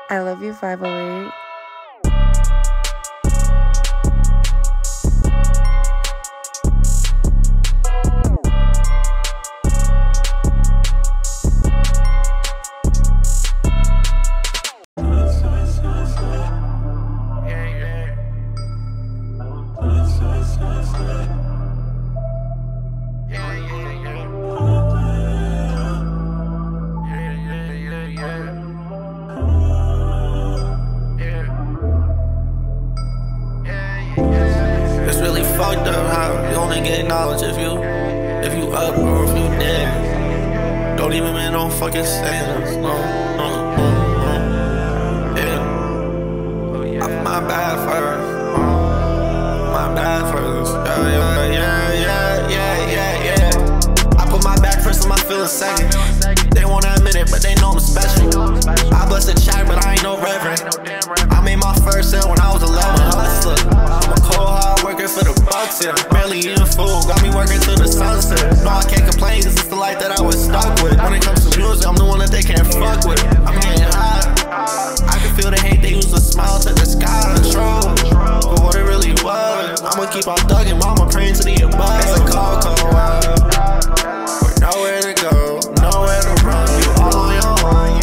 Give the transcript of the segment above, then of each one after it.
I love you, 508. It's really fucked up how you only get knowledge if you up or if you dead. Don't even make no fucking sense. Yeah. I put my bad first. My bad first. Yeah. I put my back first and my feelings second. They won't admit it, but they know I'm special. I bless the check, but I ain't no reverend. I made my first sale when I was 11. Hustler. I'm a cold hard worker for the bucks, yeah. Barely eating food, got me working till the sunset. No, I can't complain, cause it's the life that I was stuck with. When it comes to music, I'm the one that they can't fuck with. I'm getting hot. I can feel the hate, they use a smile to the sky to control. But what it really was, I'ma keep on thugging, mama praying to the above. It's a cold world. With nowhere to go, nowhere to run. You all on your own.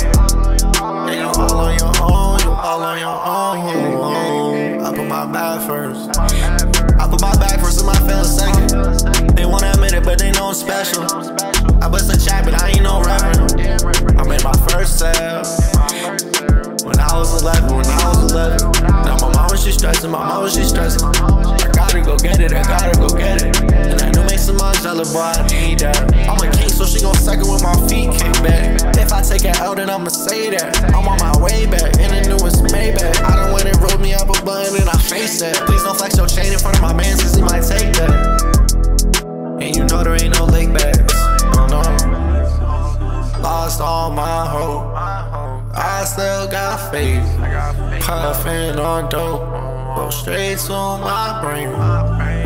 Yeah, you all on your own, you all on your own. I put my bad first. I put my back first and my feelings second. They won't admit it, but they know I'm special. I bust a check, but I ain't no reverend. I made my first sale when I was 11. Now my mama, she stressing, I gotta go get it, And I know make some Angela, boy, I need that. I'm a king, so she gon' second with my feet kick back. If I take it out, then I'ma say that I'm on my way back, in the newest Maybach. I done went and rolled me up a button and I face that. Please don't flex your chain in front of my man, since he might take that. And you know there ain't no leg backs. Oh no. Lost all my hope. I still got faith. Puffin' on dope. Go straight to my brain.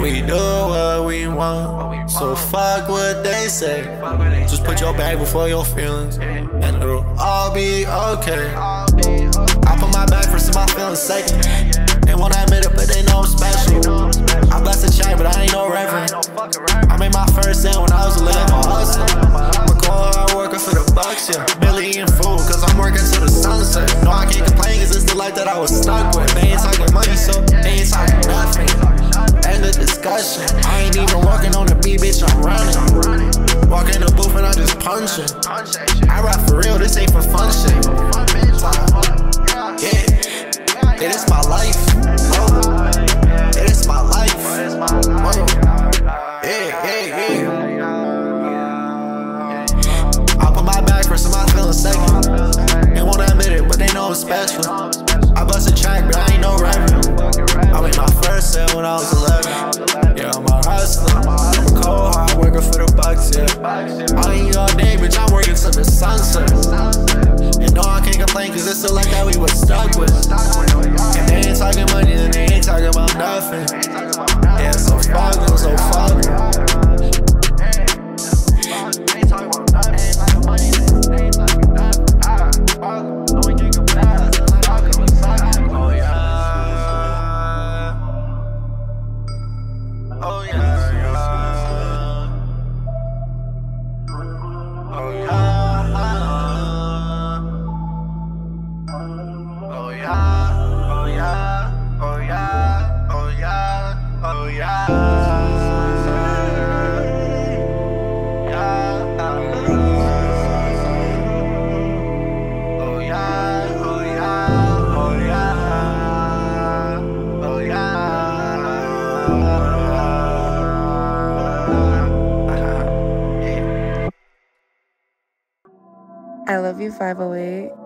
We do what we want, so fuck what they say. Just put your bag before your feelings, and it'll all be okay. I put my back first and my feelings second. They won't admit it, but they know I'm special. I bless the check, but I ain't no reverend. I made my first sale when I was 11. I'm a cold hard worker for the bucks, yeah. Barely eating food, cause I'm working till the sunset. No, I can't complain, cause it's the life that I was stuck with. They ain't talking money, so they ain't talking nothing. End of discussion. I ain't even walking on the beat, bitch, I'm running. Walk in the booth and I just punching. I rap for real, this ain't for fun shit. Yeah, it is my life. It is my life. Yeah. I put my back first and my feelings second. They won't admit it, but they know I'm special. I bust a track, but I ain't no revenue. I made my first sale when I was 11. Yeah, I'm a hustler. I'm a cold hard worker for the bucks, yeah. I ain't all day, bitch, I'm working till the sunset. And no, I can't complain, cause it's still like that we was stuck with. And they ain't talking money, and they ain't talking about nothing. Yeah, so fuck them, so fuck them. I love you, 508.